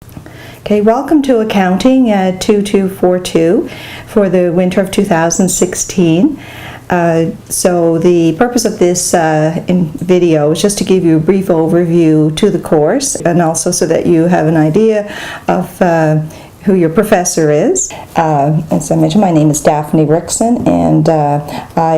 Okay, welcome to Accounting 2242 for the winter of 2016. So the purpose of this video is just to give you a brief overview to the course, and also so that you have an idea of who your professor is. As I mentioned, my name is Daphne Rickson, and I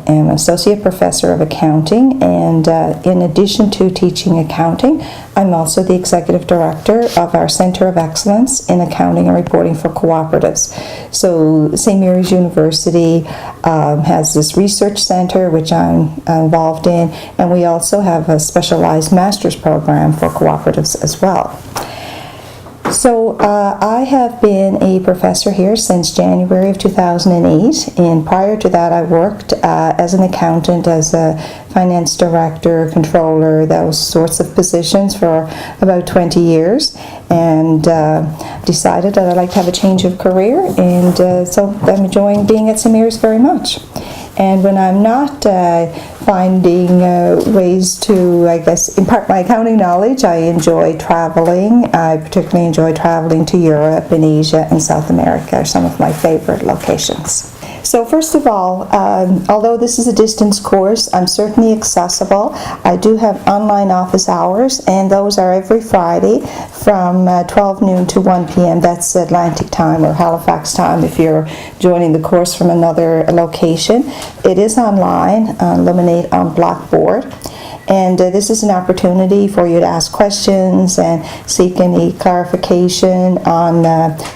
am Associate Professor of Accounting, and in addition to teaching accounting, I'm also the Executive Director of our Center of Excellence in Accounting and Reporting for Cooperatives. So St. Mary's University has this research center, which I'm involved in, and we also have a specialized master's program for cooperatives as well. So I have been a professor here since January of 2008, and prior to that I worked as an accountant, as a finance director, controller, those sorts of positions for about 20 years, and decided that I'd like to have a change of career, and so I'm enjoying being at St. Mary's very much. And when I'm not finding ways to, I guess, impart my accounting knowledge, I enjoy traveling. I particularly enjoy traveling to Europe and Asia and South America are some of my favorite locations. So first of all, although this is a distance course, I'm certainly accessible. I do have online office hours, and those are every Friday from 12 noon to 1 p.m. That's Atlantic time or Halifax time if you're joining the course from another location. It is online, Luminate on Blackboard. And this is an opportunity for you to ask questions and seek any clarification on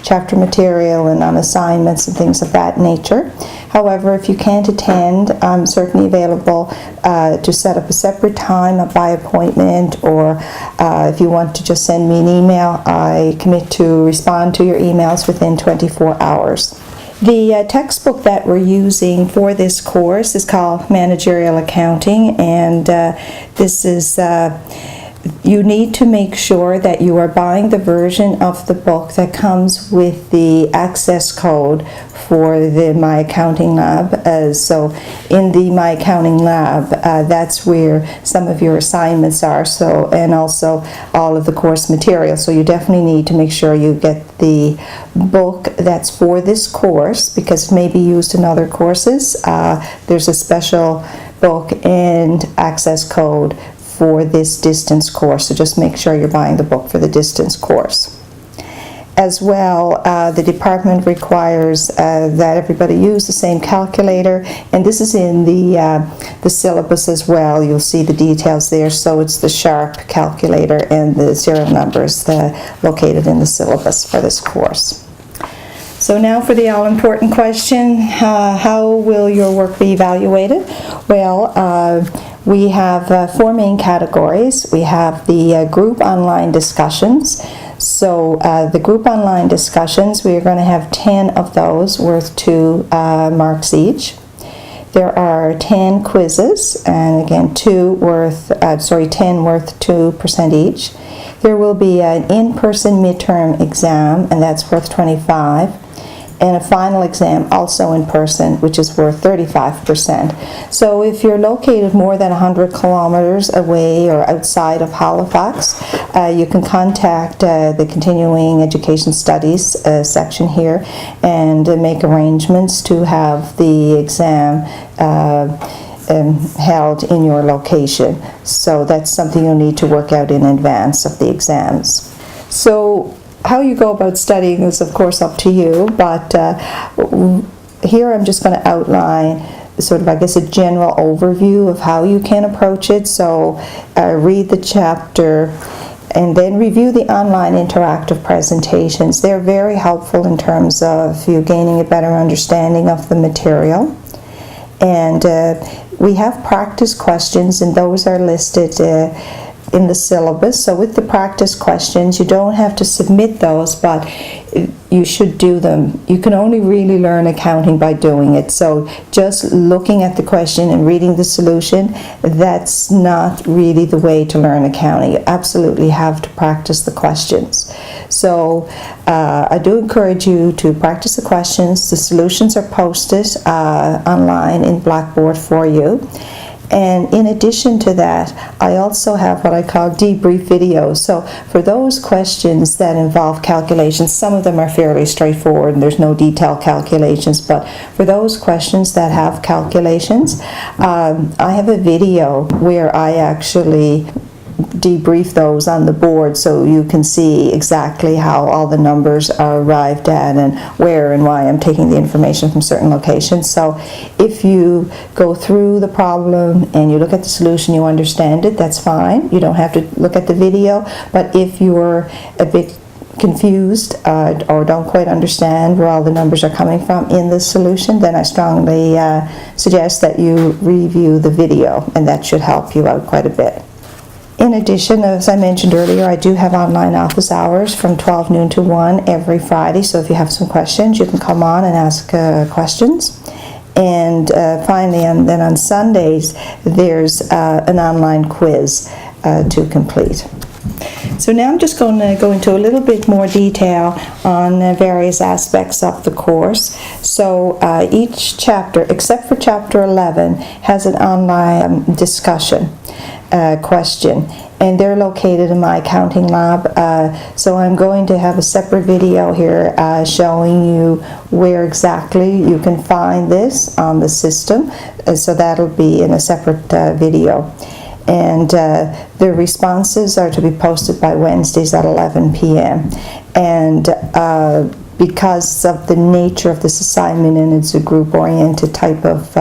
chapter material and on assignments and things of that nature. However, if you can't attend, I'm certainly available to set up a separate time by appointment, or if you want to just send me an email, I commit to respond to your emails within 24 hours. The textbook that we're using for this course is called Managerial Accounting, and this is, you need to make sure that you are buying the version of the book that comes with the access code for the My Accounting Lab. So in the My Accounting Lab, that's where some of your assignments are, so, and also all of the course material. So you definitely need to make sure you get the book that's for this course, because it may be used in other courses. There's a special book and access code for this distance course, so just make sure you're buying the book for the distance course. As well, the department requires that everybody use the same calculator, and this is in the syllabus as well. You'll see the details there. So it's the Sharp calculator and the serial numbers located in the syllabus for this course. So now for the all-important question, how will your work be evaluated? Well, we have four main categories. We have the group online discussions. So the group online discussions, we are going to have 10 of those worth 2 marks each. There are 10 quizzes, and again 10 worth 2% each. There will be an in-person midterm exam, and that's worth 25. And a final exam also in person, which is worth 35%. So if you're located more than 100 kilometers away or outside of Halifax, you can contact the Continuing Education Studies section here and make arrangements to have the exam held in your location. So that's something you'll need to work out in advance of the exams. So how you go about studying is, of course, up to you, but here I'm just going to outline sort of, I guess, a general overview of how you can approach it. So read the chapter and then review the online interactive presentations. They're very helpful in terms of you gaining a better understanding of the material. And we have practice questions, and those are listed in the syllabus. So with the practice questions, you don't have to submit those, but you should do them. You can only really learn accounting by doing it. So just looking at the question and reading the solution, that's not really the way to learn accounting. You absolutely have to practice the questions. So I do encourage you to practice the questions. The solutions are posted online in Blackboard for you. And in addition to that, I also have what I call debrief videos. So for those questions that involve calculations, some of them are fairly straightforward and there's no detailed calculations, but for those questions that have calculations, I have a video where I actually debrief those on the board so you can see exactly how all the numbers are arrived at and where and why I'm taking the information from certain locations. So if you go through the problem and you look at the solution, you understand it, that's fine. You don't have to look at the video, but if you're a bit confused or don't quite understand where all the numbers are coming from in the solution, then I strongly suggest that you review the video, and that should help you out quite a bit. In addition, as I mentioned earlier, I do have online office hours from 12 noon to 1 every Friday, so if you have some questions, you can come on and ask questions. And finally, and then on Sundays, there's an online quiz to complete. So now I'm just going to go into a little bit more detail on various aspects of the course. So each chapter, except for chapter 11, has an online discussion question, and they're located in my accounting lab. So I'm going to have a separate video here showing you where exactly you can find this on the system. So that'll be in a separate video. And the responses are to be posted by Wednesdays at 11 p.m. And because of the nature of this assignment, and it's a group-oriented type of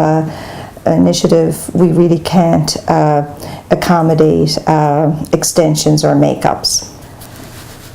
initiative, we really can't accommodate extensions or makeups.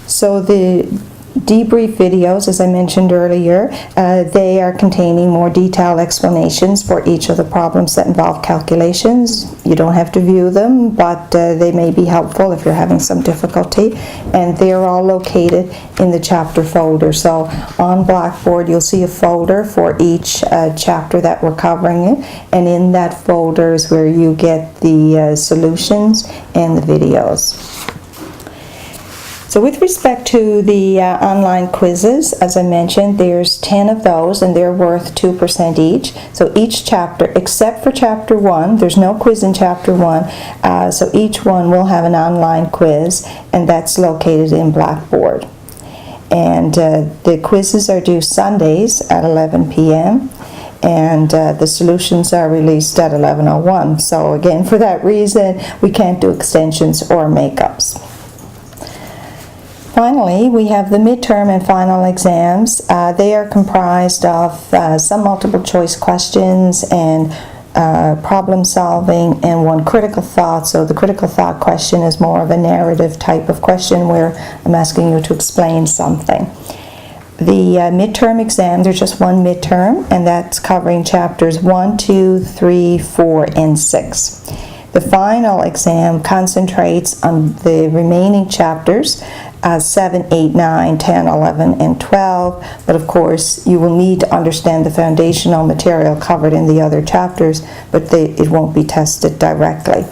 So the debrief videos, as I mentioned earlier, they are containing more detailed explanations for each of the problems that involve calculations. You don't have to view them, but they may be helpful if you're having some difficulty, and they're all located in the chapter folder. So on Blackboard you'll see a folder for each chapter that we're covering, and in that folder is where you get the solutions and the videos. So with respect to the online quizzes, as I mentioned, there's 10 of those, and they're worth 2% each. So each chapter, except for chapter 1, there's no quiz in chapter 1, so each one will have an online quiz, and that's located in Blackboard. And the quizzes are due Sundays at 11 p.m. and the solutions are released at 11:01. So again, for that reason, we can't do extensions or makeups. Finally, we have the midterm and final exams. They are comprised of some multiple choice questions and problem solving and one critical thought. So the critical thought question is more of a narrative type of question where I'm asking you to explain something. The midterm exam, there's just one midterm, and that's covering chapters 1, 2, 3, 4, and 6. The final exam concentrates on the remaining chapters, 7, 8, 9, 10, 11, and 12, but of course you will need to understand the foundational material covered in the other chapters, but it won't be tested directly.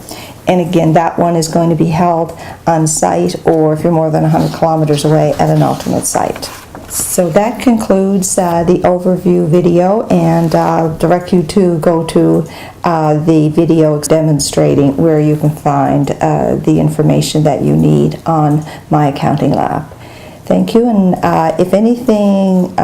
And again, that one is going to be held on site, or if you're more than 100 kilometers away, at an alternate site. So that concludes the overview video, and I'll direct you to go to the video demonstrating where you can find the information that you need on My Accounting Lab. Thank you, and if anything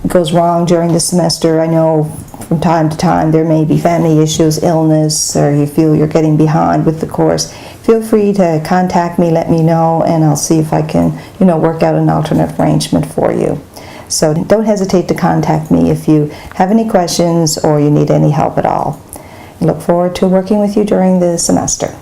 goes wrong during the semester, I know from time to time there may be family issues, illness, or you feel you're getting behind with the course, feel free to contact me, let me know, and I'll see if I can, work out an alternate arrangement for you. So don't hesitate to contact me if you have any questions or you need any help at all. I look forward to working with you during the semester.